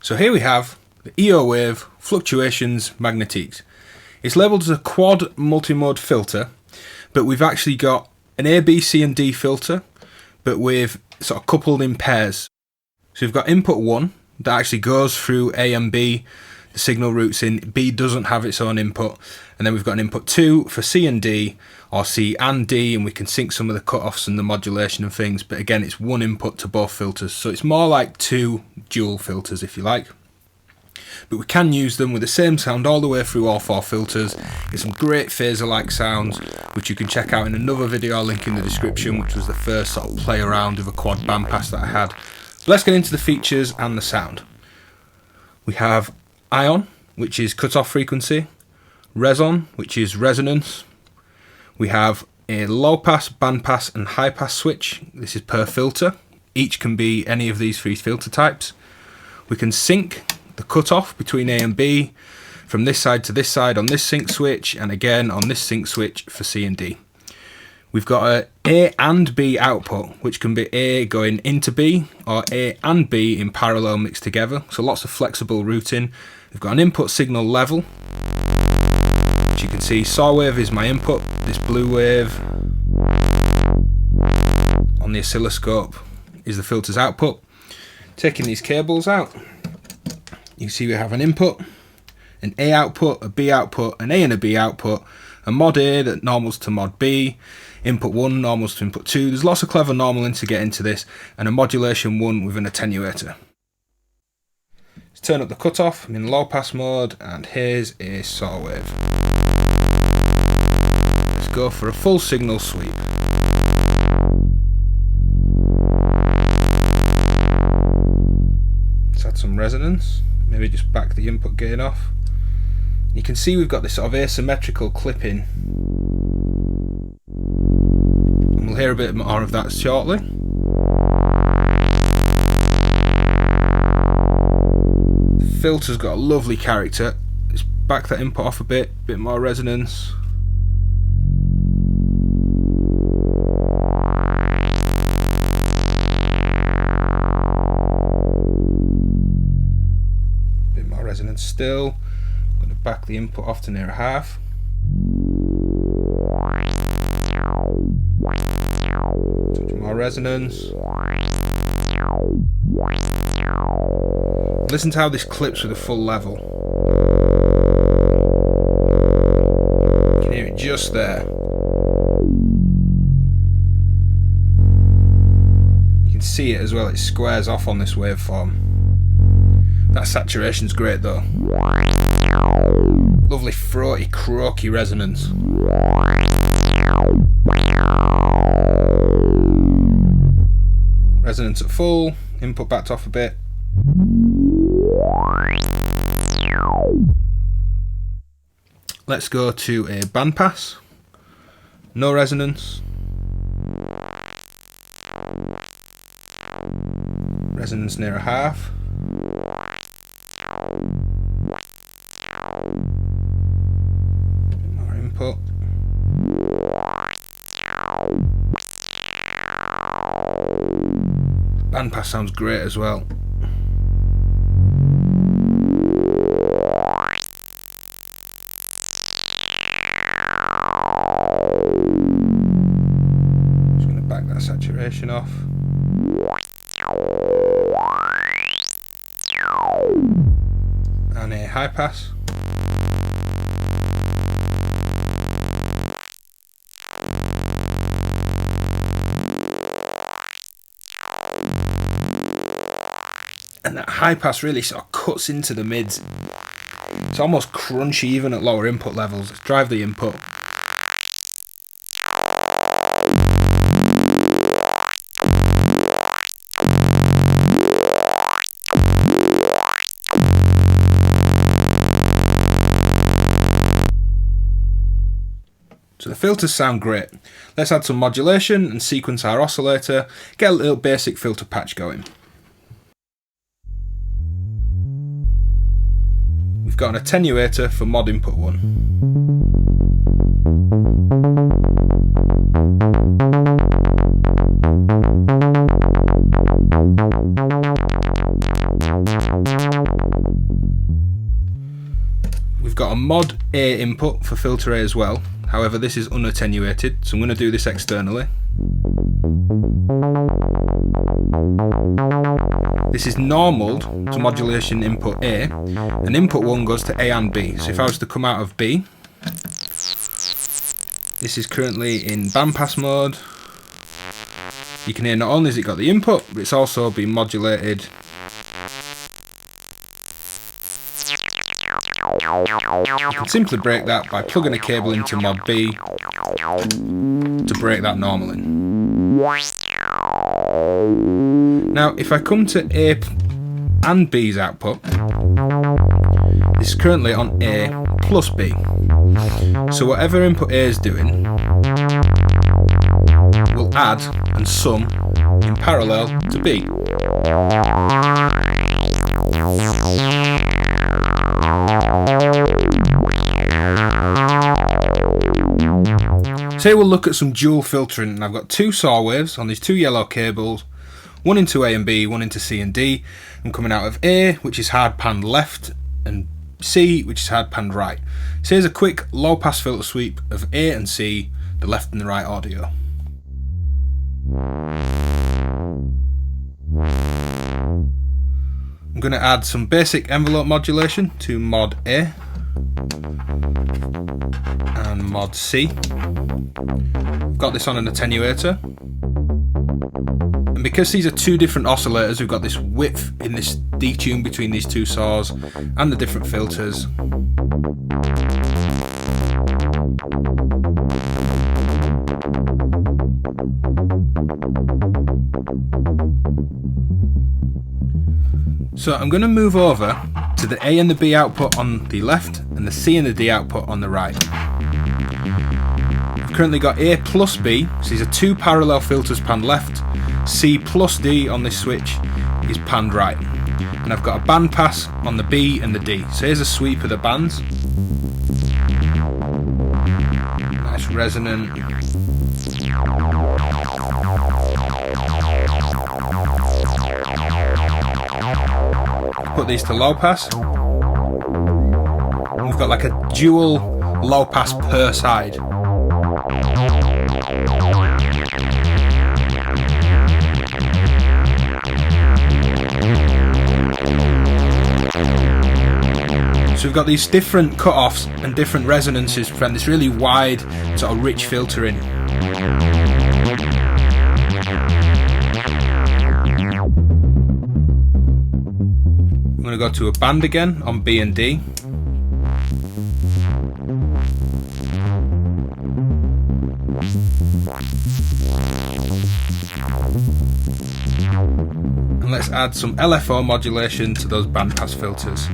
So here we have the Eowave Fluctuations Magnetiques. It's labelled as a quad multi-mode filter, but we've actually got an A, B, C and D filter, but we've sort of coupled in pairs. So we've got input 1 that actually goes through A and B, the signal routes in. B doesn't have its own input, and then we've got an input 2 for C and D, or C and D, and we can sync some of the cutoffs and the modulation and things, but again it's one input to both filters, so it's more like two dual filters if you like. But we can use them with the same sound all the way through all four filters. Get some great phaser-like sounds, which you can check out in another video I'll link in the description, which was the first sort of play around with a quad bandpass that I had. But let's get into the features and the sound. We have ion, which is cutoff frequency, reson, which is resonance. We have a low pass, bandpass and high pass switch. This is per filter. Each can be any of these three filter types. We can sync the cutoff between A and B from this side to this side on this sync switch, and again on this sync switch for C and D. We've got a A and B output, which can be A going into B or A and B in parallel mixed together, so lots of flexible routing. We've got an input signal level, which you can see saw wave is my input, this blue wave on the oscilloscope is the filter's output. Taking these cables out, you can see we have an input, an A output, a B output, an A and a B output, a mod A that normals to mod B, input 1 normals to input 2. There's lots of clever normaling to get into this, and a modulation 1 with an attenuator. Let's turn up the cutoff. I'm in low pass mode, and here's a saw wave. Let's go for a full signal sweep. Let's add some resonance. Maybe just back the input gain off. You can see we've got this sort of asymmetrical clipping. And we'll hear a bit more of that shortly. The filter's got a lovely character. Let's back that input off a bit more resonance. Resonance still. I'm going to back the input off to near a half. Touch more resonance. Listen to how this clips with a full level. You can hear it just there. You can see it as well, it squares off on this waveform. That saturation's great though. Lovely throaty, croaky resonance. Resonance at full, input backed off a bit. Let's go to a bandpass. No resonance. Resonance near a half. More input. Bandpass sounds great as well. Just going to back that saturation off. And a high pass. And that high pass really sort of cuts into the mids. It's almost crunchy even at lower input levels. Let's drive the input. So the filters sound great. Let's add some modulation and sequence our oscillator, get a little basic filter patch going. We've got an attenuator for mod input 1. a mod A input for filter A as well. However, this is unattenuated, so I'm going to do this externally. This is normaled to modulation input A, and input 1 goes to A and B. So if I was to come out of B, this is currently in bandpass mode. You can hear not only has it got the input, but it's also been modulated. You can simply break that by plugging a cable into mod B to break that normally. Now if I come to A and B's output, this is currently on A plus B. So whatever input A is doing will add and sum in parallel to B. Today we'll look at some dual filtering, and I've got two saw waves on these two yellow cables, one into A and B, one into C and D. I'm coming out of A, which is hard panned left, and C, which is hard panned right. So here's a quick low pass filter sweep of A and C, the left and the right audio. I'm going to add some basic envelope modulation to mod A and mod C. I've got this on an attenuator, and because these are two different oscillators, we've got this width in this detune between these two saws and the different filters. So I'm going to move over to the A and the B output on the left and the C and the D output on the right. I've currently got A plus B, so these are two parallel filters panned left. C plus D on this switch is panned right. And I've got a band pass on the B and the D. So here's a sweep of the bands. Nice resonant. Put these to low pass. And we've got like a dual low pass per side. So we've got these different cut-offs and different resonances to prevent this really wide, sort of rich filtering. I'm going to go to a band again on B and D. And let's add some LFO modulation to those bandpass filters.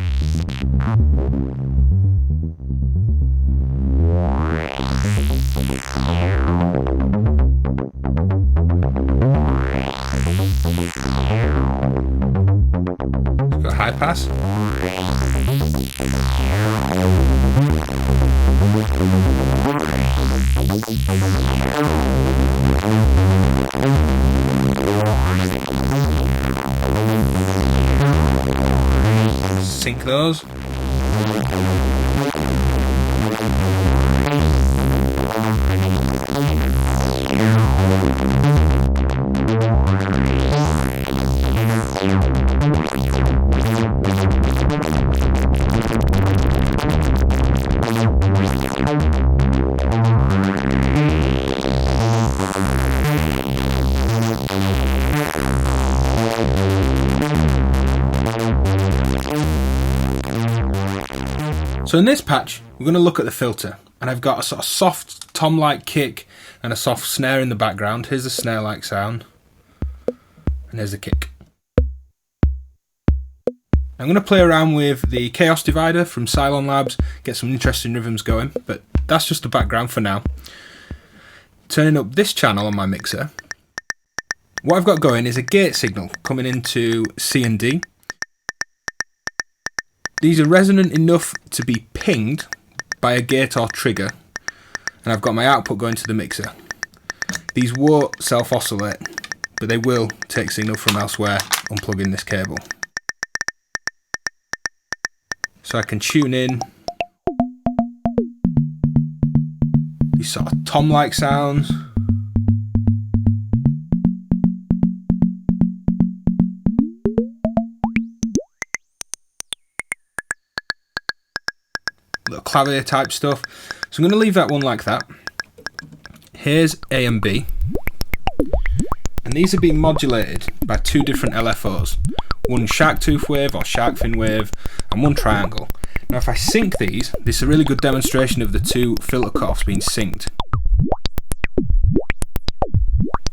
Let's go high pass. Sync those. So in this patch, we're going to look at the filter, and I've got a sort of soft tom-like kick and a soft snare in the background. Here's the snare-like sound, and here's the kick. I'm going to play around with the Chaos Divider from Cylon Labs, get some interesting rhythms going, but that's just the background for now. Turning up this channel on my mixer, what I've got going is a gate signal coming into C and D. These are resonant enough to be pinged by a gate or trigger, and I've got my output going to the mixer. These won't self-oscillate, but they will take signal from elsewhere unplugging this cable. So I can tune in tom-like sounds. Little clavier type stuff. So I'm going to leave that one like that. Here's A and B. And these are being modulated by two different LFOs. One shark tooth wave or shark fin wave and one triangle. Now if I sync these, this is a really good demonstration of the two filter cutoffs being synced.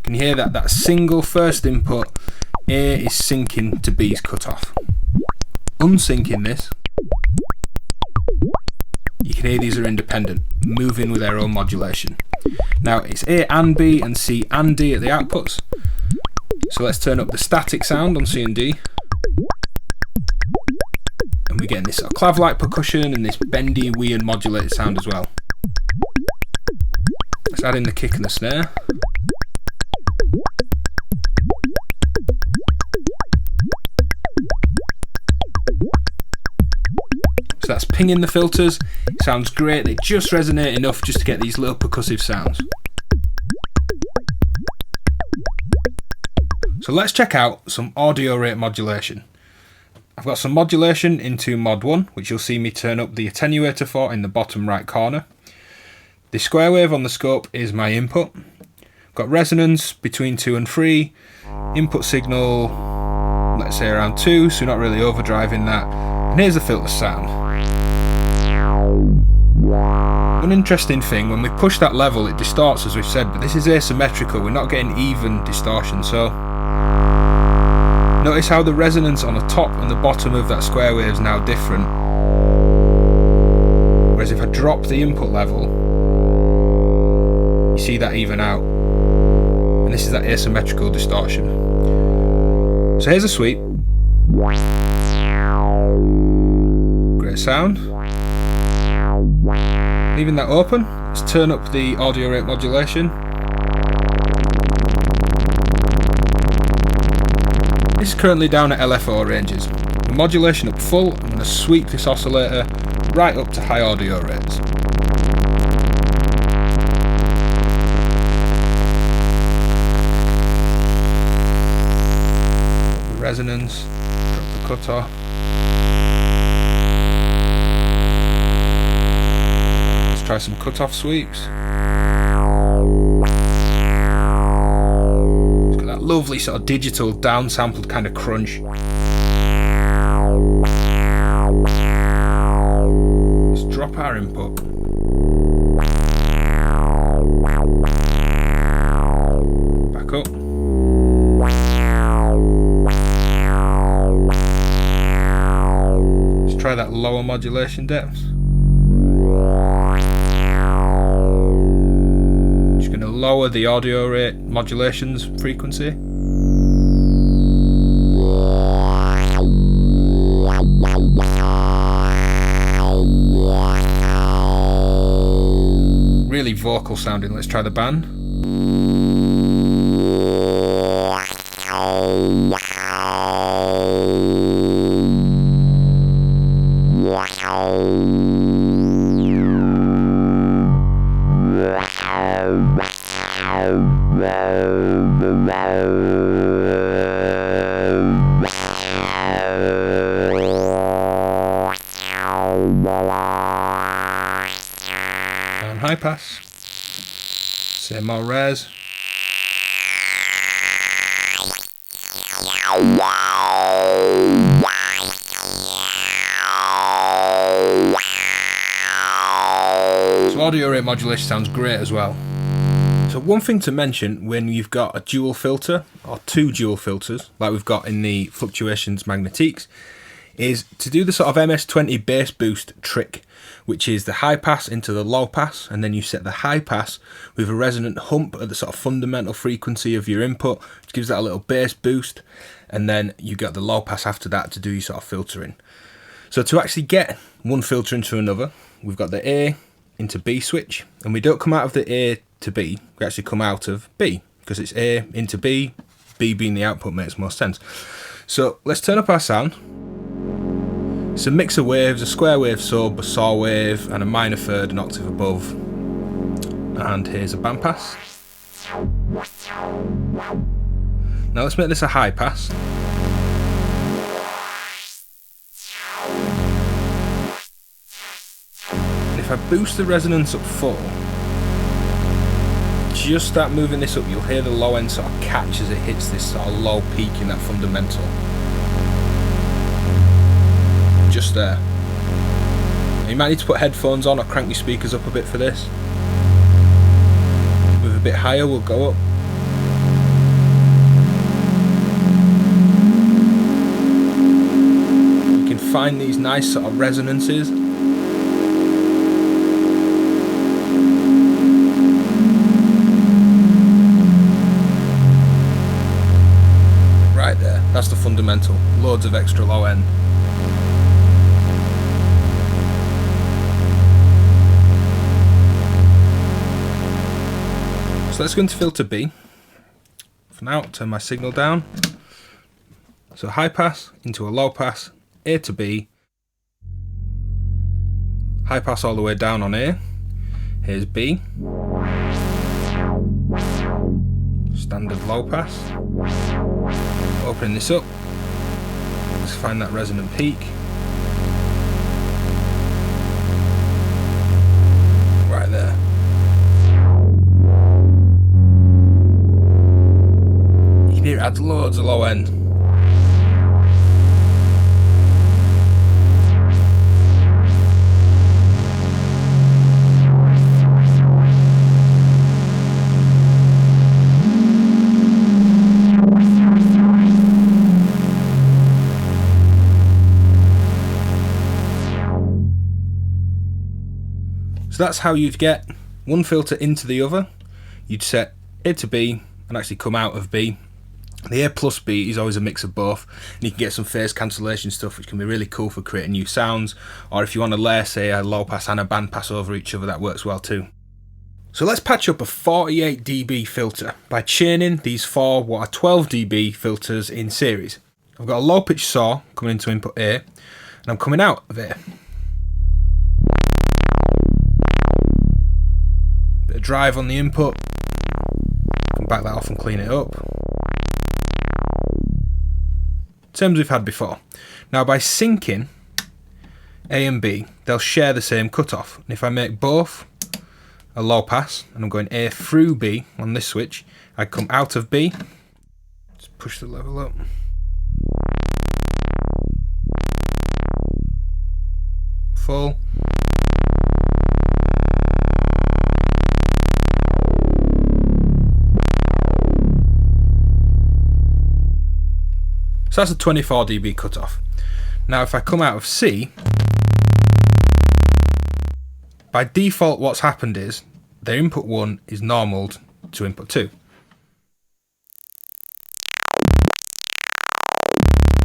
Can you hear that? That single first input, A is syncing to B's cutoff. Unsyncing this, you can hear these are independent, moving with their own modulation. Now it's A and B and C and D at the outputs. So let's turn up the static sound on C and D. And we're getting this sort of clav-like percussion and this bendy, weird modulated sound as well. Let's add in the kick and the snare. So that's pinging the filters. It sounds great, they just resonate enough just to get these little percussive sounds. So let's check out some audio rate modulation. I've got some modulation into mod 1, which you'll see me turn up the attenuator for in the bottom right corner. The square wave on the scope is my input. I've got resonance between 2 and 3, input signal, let's say around 2, so not really overdriving that. And here's the filter sound. One interesting thing, when we push that level it distorts as we've said, but this is asymmetrical, we're not getting even distortion, so notice how the resonance on the top and the bottom of that square wave is now different. Whereas if I drop the input level, you see that even out. And this is that asymmetrical distortion. So here's a sweep. Great sound. Leaving that open, let's turn up the audio rate modulation. This is currently down at LFO ranges. With modulation up full, I'm going to sweep this oscillator right up to high audio rates. Drop the resonance, drop the cutoff. Let's try some cutoff sweeps. Lovely sort of digital downsampled kind of crunch. Let's drop our input. Back up. Let's try that lower modulation depth. Just going to lower the audio rate modulation's frequency. Really vocal sounding. Let's try the band. And high pass. Say more res. So audio rate modulation sounds great as well. So one thing to mention when you've got a dual filter or two dual filters like we've got in the Fluctuations Magnetiques is to do the sort of MS-20 bass boost trick, which is the high pass into the low pass, and then you set the high pass with a resonant hump at the sort of fundamental frequency of your input, which gives that a little bass boost, and then you got the low pass after that to do your sort of filtering. So to actually get one filter into another, we've got the A into B switch, and we don't come out of the A to B, we actually come out of B, because it's A into B, B being the output makes more sense. So let's turn up our sound. It's a mix of waves, a square wave sub, a saw wave, and a minor third, an octave above. and here's a bandpass. Now let's make this a high pass. And if I boost the resonance up full, just start moving this up, you'll hear the low end sort of catch as it hits this sort of low peak in that fundamental. Just there. Now you might need to put headphones on or crank your speakers up a bit for this. Move a bit higher, we'll go up. You can find these nice sort of resonances. Right there, that's the fundamental. Loads of extra low end. So let's go into filter B. For now, turn my signal down. So high pass into a low pass, A to B. High pass all the way down on A. Here's B. Standard low pass. Opening this up. Let's find that resonant peak. Right there. You can hear it adds loads of low end. So that's how you'd get one filter into the other. You'd set A to B and actually come out of B. The A plus B is always a mix of both, and you can get some phase cancellation stuff which can be really cool for creating new sounds, or if you want to layer, say, a low pass and a band pass over each other, that works well too. So let's patch up a 48 dB filter by chaining these four what are 12 dB filters in series. I've got a low pitch saw coming into input A, and I'm coming out of A. Bit of drive on the input, can back that off and clean it up. Same as we've had before. Now by syncing A and B, they'll share the same cutoff. And if I make both a low pass, and I'm going A through B on this switch, I come out of B, just push the level up. Full. So that's a 24 dB cutoff. Now if I come out of C, by default what's happened is their input 1 is normaled to input 2.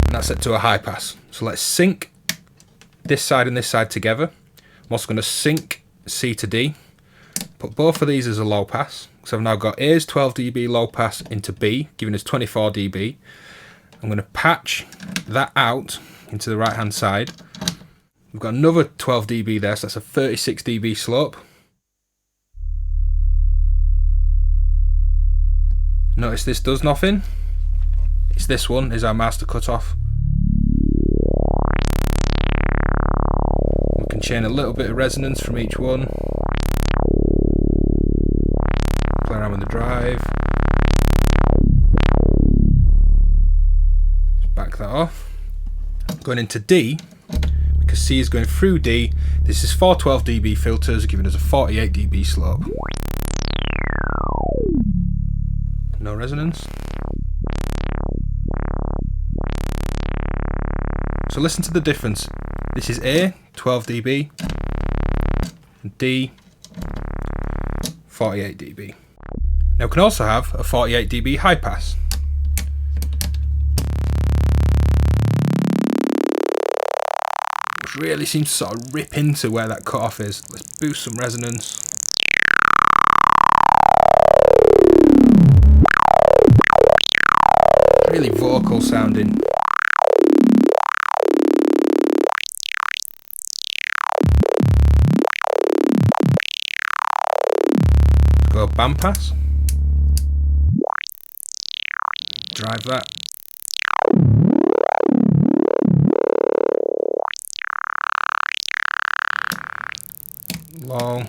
And that's set to a high pass. So let's sync this side and this side together. I'm also going to sync C to D. Put both of these as a low pass. So I've now got A's 12 dB low pass into B, giving us 24 dB. I'm going to patch that out into the right hand side. We've got another 12 dB there, so that's a 36 dB slope. Notice this does nothing. It's this one is our master cutoff. We can chain a little bit of resonance from each one. Play around with the drive. Back that off. Going into D, because C is going through D, this is 412 dB filters giving us a 48 dB slope. No resonance. So listen to the difference. This is A, 12 dB, and D, 48 dB. Now we can also have a 48 dB high pass. Really seems to sort of rip into where that cutoff is. Let's boost some resonance. Really vocal sounding. go bandpass. Drive that. Low.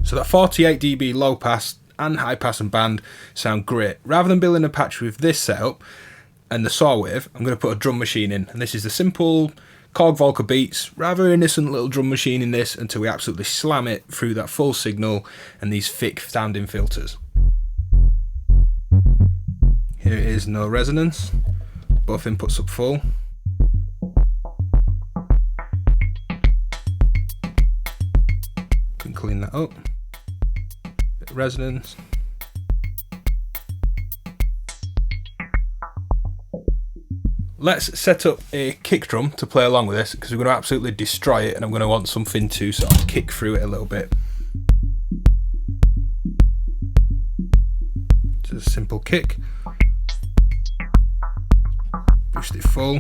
So that 48 dB low pass and high pass and band sound great. Rather than building a patch with this setup and the saw wave, I'm going to put a drum machine in, and this is the simple Korg Volca Beats, rather innocent little drum machine in this, until we absolutely slam it through that full signal and these thick sounding filters. Here it is, no resonance, both inputs up full. Can clean that up. Bit of resonance. Let's set up a kick drum to play along with this, because we're going to absolutely destroy it, and I'm going to want something to sort of kick through it a little bit. Just a simple kick. Boost it full.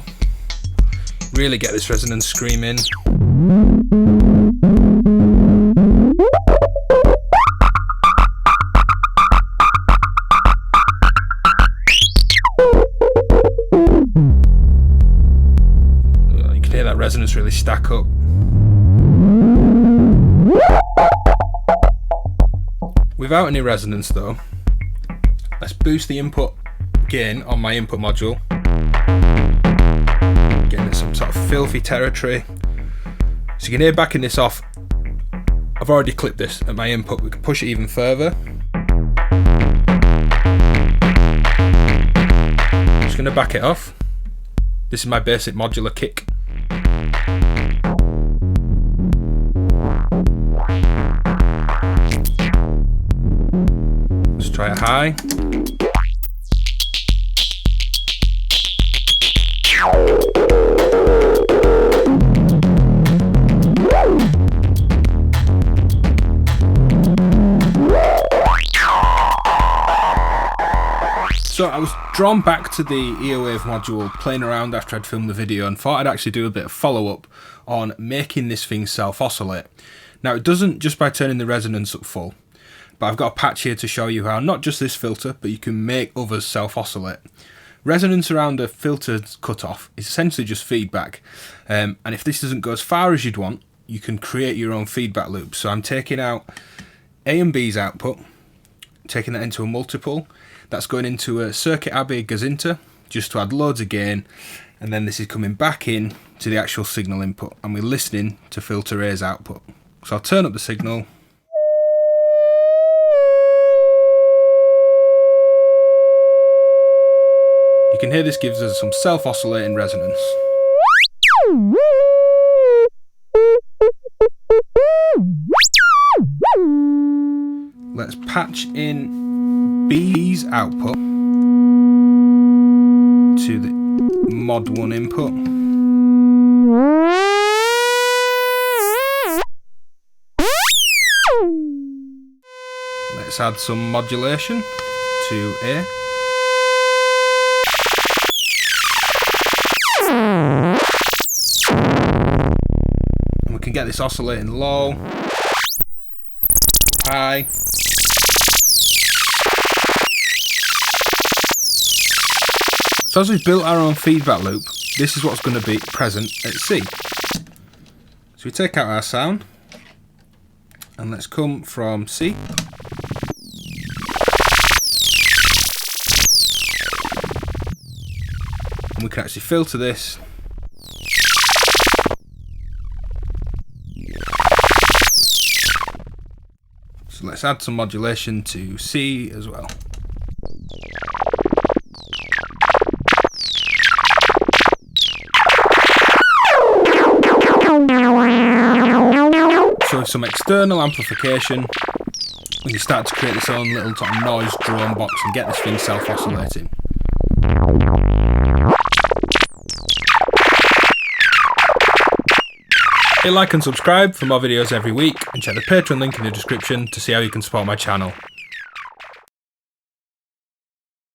Really get this resonance screaming. That resonance really stack up. Without any resonance though, let's boost the input gain on my input module. Getting some sort of filthy territory. So you can hear backing this off, I've already clipped this at my input. We can push it even further. I'm just going to back it off. This is my basic modular kick. Let's try it high. So I was drawn back to the Eowave module playing around after I'd filmed the video, and thought I'd actually do a bit of follow-up on making this thing self-oscillate. Now it doesn't just by turning the resonance up full, but I've got a patch here to show you how not just this filter, but you can make others self-oscillate. Resonance around a filter's cutoff is essentially just feedback, and if this doesn't go as far as you'd want, you can create your own feedback loop. So I'm taking out A and B's output, taking that into a multiple. That's going into a circuit Abbey gazinter just to add loads of gain, and then this is coming back in to the actual signal input, and we're listening to filter A's output. So I'll turn up the signal. You can hear this gives us some self-oscillating resonance. Let's patch in B's output to the mod 1 input. Let's add some modulation to A. And we can get this oscillating low, high. So as we've built our own feedback loop, this is what's going to be present at C. So we take out our sound, and let's come from C. And we can actually filter this. So let's add some modulation to C as well. So with some external amplification, we can start to create this own little sort of noise drone box and get this thing self-oscillating. Hit like and subscribe for more videos every week, and check the Patreon link in the description to see how you can support my channel.